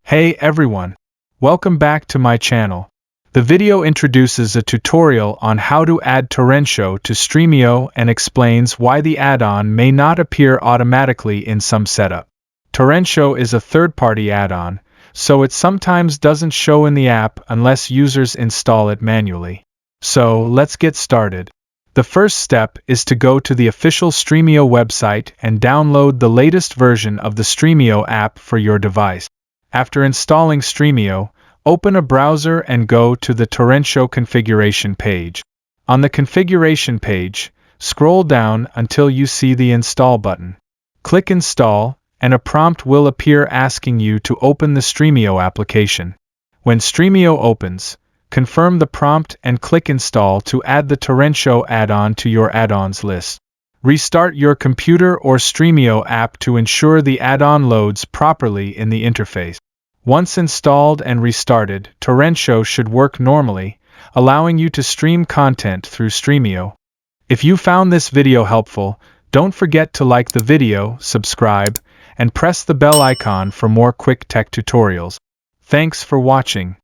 Hey everyone! Welcome back to my channel. The video introduces a tutorial on how to add Torrentio to Stremio and explains why the add-on may not appear automatically in some setup. Torrentio is a third-party add-on, so it sometimes doesn't show in the app unless users install it manually. So let's get started. The first step is to go to the official Stremio website and download the latest version of the Stremio app for your device. After installing Stremio, open a browser and go to the Torrentio configuration page. On the configuration page, scroll down until you see the Install button. Click Install, and a prompt will appear asking you to open the Stremio application. When Stremio opens, confirm the prompt and click Install to add the Torrentio add-on to your add-ons list. Restart your computer or Stremio app to ensure the add-on loads properly in the interface. Once installed and restarted, Torrentio should work normally, allowing you to stream content through Stremio. If you found this video helpful, don't forget to like the video, subscribe, and press the bell icon for more quick tech tutorials. Thanks for watching.